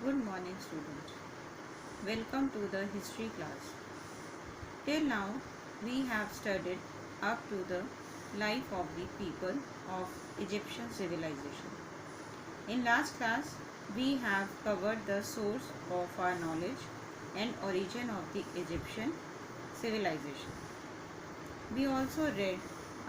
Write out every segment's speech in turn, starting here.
Good morning, students. Welcome to the history class. Till now, we have studied up to the life of the people of Egyptian civilization. In last class, we have covered the source of our knowledge and origin of the Egyptian civilization. We also read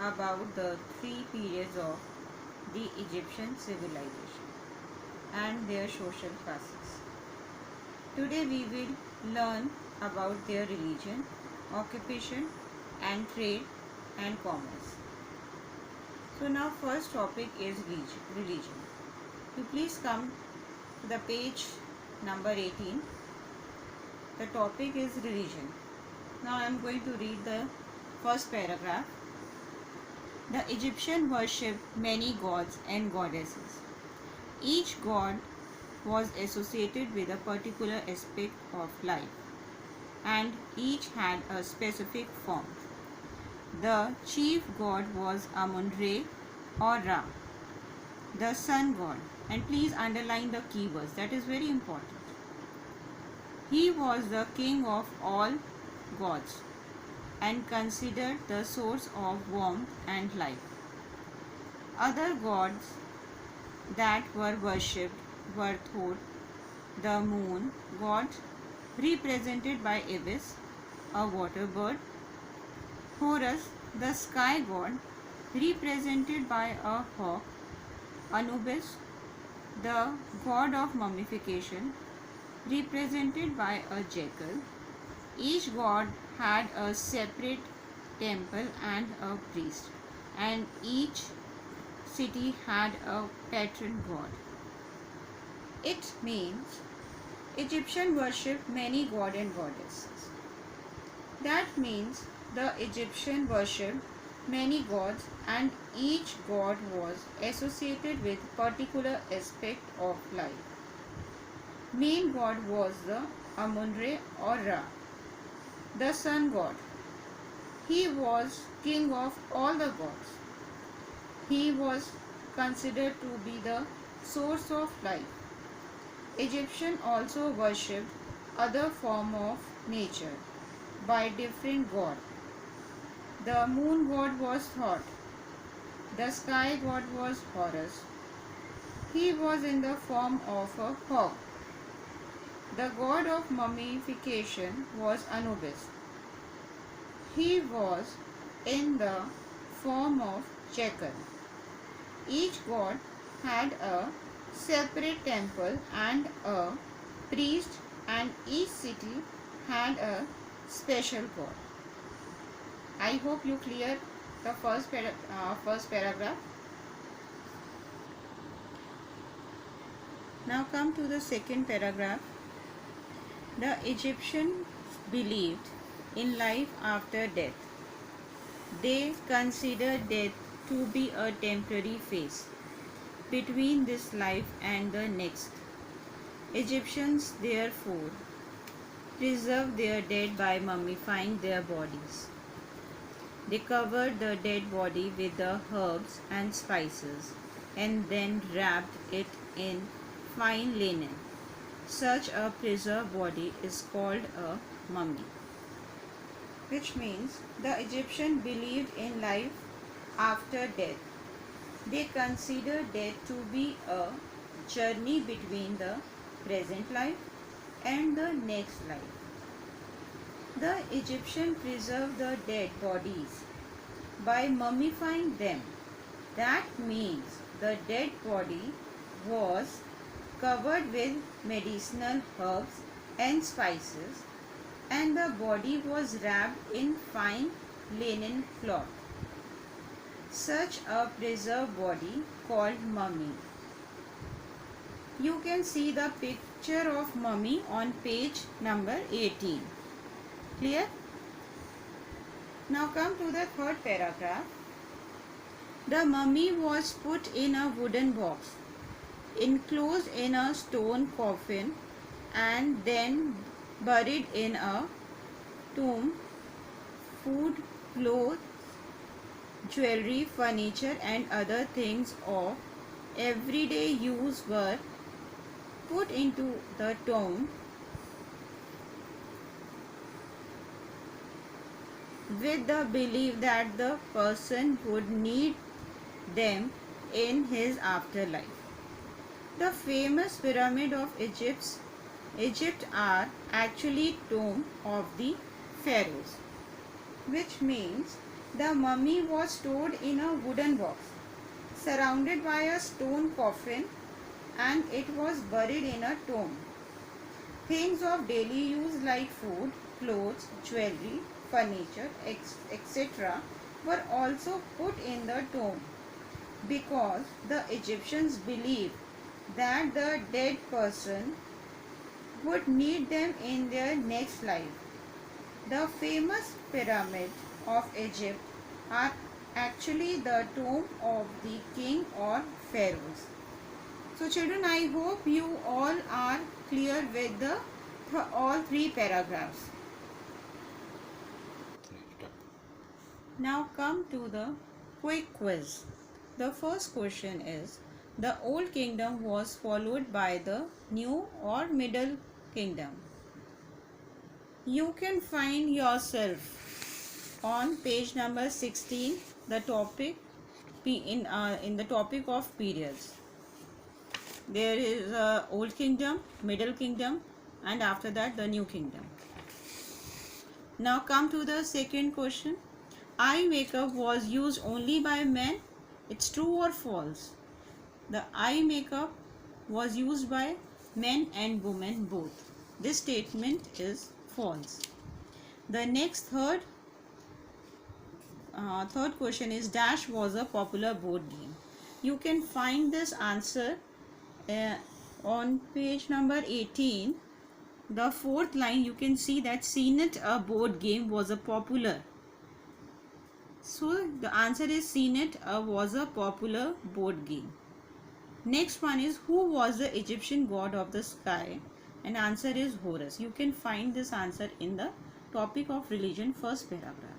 about the three periods of the Egyptian civilization and their social classes. Today we will learn about their religion, occupation and trade and commerce. So now first topic is religion. You please come to the page number 18. The topic is religion. Now I am going to read the first paragraph. The Egyptian worshipped many gods and goddesses. Each god was associated with a particular aspect of life, and each had a specific form. The chief god was Amun-Re or Ra, the sun god, and please underline the keywords, that is very important. He was the king of all gods and considered the source of warmth and life. Other gods that were worshipped were Thoth, the moon god, represented by Ibis, a water bird; Horus, the sky god, represented by a hawk; Anubis, the god of mummification, represented by a jackal. Each god had a separate temple and a priest, and each city had a patron god. It means Egyptian worshipped many gods and goddesses. That means the Egyptian worshipped many gods and each god was associated with particular aspect of life. Main god was the Amun-Re or Ra, the sun god. He was king of all the gods. He was considered to be the source of life. Egyptians also worshipped other forms of nature by different gods. The moon god was Thoth. The sky god was Horus. He was in the form of a hawk. The god of mummification was Anubis. He was in the form of jackal. Each god had a separate temple and a priest, and each city had a special god. I hope you clear the first paragraph. Now come to the second paragraph. The Egyptians believed in life after death. They considered death to be a temporary phase between this life and the next. Egyptians therefore preserved their dead by mummifying their bodies. They covered the dead body with the herbs and spices and then wrapped it in fine linen. Such a preserved body is called a mummy. Which means the Egyptians believed in life after death. They considered death to be a journey between the present life and the next life. The Egyptians preserved the dead bodies by mummifying them. That means the dead body was covered with medicinal herbs and spices, and the body was wrapped in fine linen cloth. Such a preserved body called mummy. You can see the picture of mummy on page number 18. Clear? Now come to the third paragraph. The mummy was put in a wooden box, enclosed in a stone coffin, and then buried in a tomb. Food, clothes, jewelry, furniture and other things of everyday use were put into the tomb with the belief that the person would need them in his afterlife. The famous pyramid of Egypt are actually tomb of the pharaohs, which means the mummy was stored in a wooden box surrounded by a stone coffin, and it was buried in a tomb. Things of daily use like food, clothes, jewelry, furniture, etc. were also put in the tomb because the Egyptians believed that the dead person would need them in their next life. The famous pyramid of Egypt are actually the tomb of the king or pharaohs. So children, I hope you all are clear with the all three paragraphs. Now come to the quick quiz. The first question is, the old kingdom was followed by the new or middle kingdom. You can find yourself on page number 16, the topic in the topic of periods. There is old kingdom, middle kingdom, and after that the new kingdom. Now come to the second question. Eye makeup was used only by men. It's true or false? The eye makeup was used by men and women both. This statement is false. The next third question is, Dash was a popular board game. You can find this answer on page number 18. The fourth line, you can see that Senet, a board game, was a popular. So the answer is Senet was a popular board game. Next one is, who was the Egyptian god of the sky? And answer is Horus. You can find this answer in the topic of religion, first paragraph.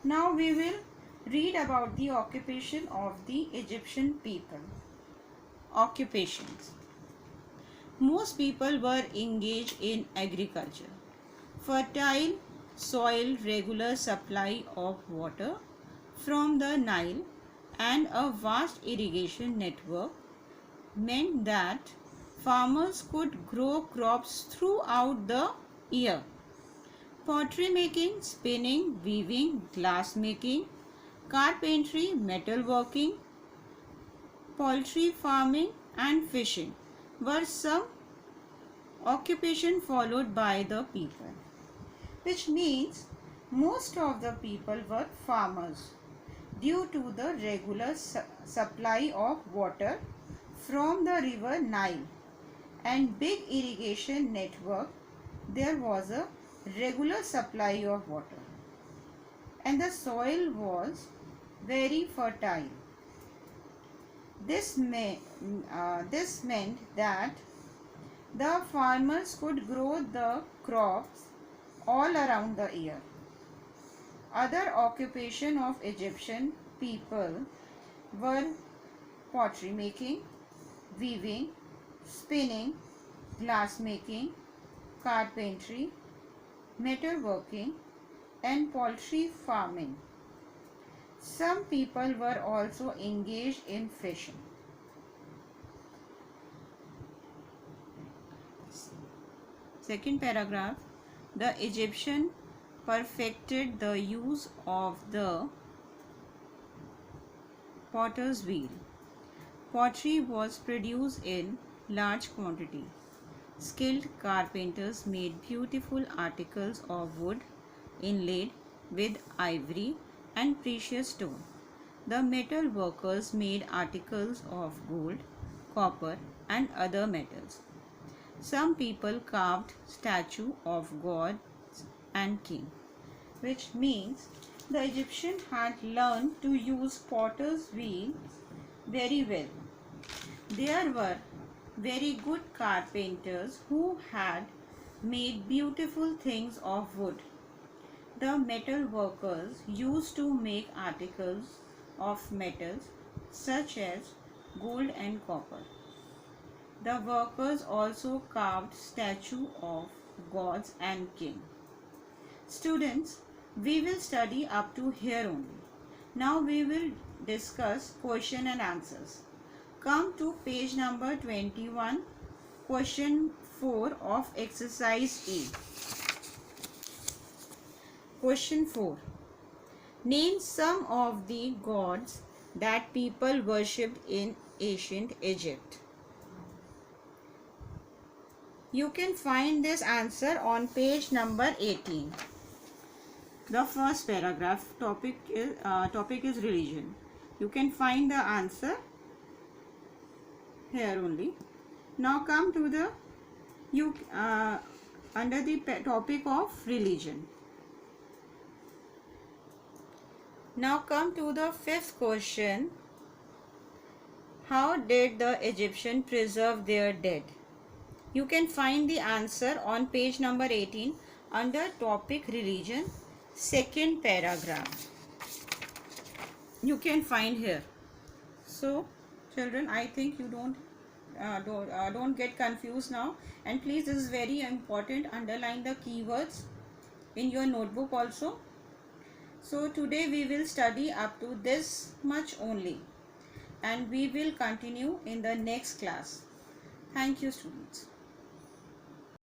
Now we will read about the occupation of the Egyptian people. Occupations. Most people were engaged in agriculture. Fertile soil, regular supply of water from the Nile, and a vast irrigation network meant that farmers could grow crops throughout the year. Pottery making, spinning, weaving, glass making, carpentry, metalworking, poultry farming, and fishing were some occupation followed by the people, which means most of the people were farmers. Due to the regular supply of water from the river Nile and big irrigation network, there was a regular supply of water, and the soil was very fertile. This meant that the farmers could grow the crops all around the year. Other occupation of Egyptian people were pottery making, weaving, spinning, glass making, carpentry, metalworking, and poultry farming. Some people were also engaged in fishing. Second paragraph, the Egyptian perfected the use of the potter's wheel. Pottery was produced in large quantity. Skilled carpenters made beautiful articles of wood inlaid with ivory and precious stone. The metal workers made articles of gold, copper, and other metals. Some people carved statues of gods and king, which means the Egyptian had learned to use potter's wheels very well. There were very good carpenters who had made beautiful things of wood. The metal workers used to make articles of metals such as gold and copper. The workers also carved statue of gods and king. Students, we will study up to here only. Now we will discuss question and answers. Come to page number 21, question 4 of exercise A. Question 4. Name some of the gods that people worshipped in ancient Egypt. You can find this answer on page number 18. The first paragraph topic is religion. You can find the answer here only. Now come to the under the topic of religion. Now come to the fifth question. How did the Egyptians preserve their dead? You can find the answer on page number 18 under topic religion, second paragraph. You can find here. So children, I think you don't get confused now, and please, this is very important, underline the keywords in your notebook also. So today we will study up to this much only, and we will continue in the next class. Thank you, students.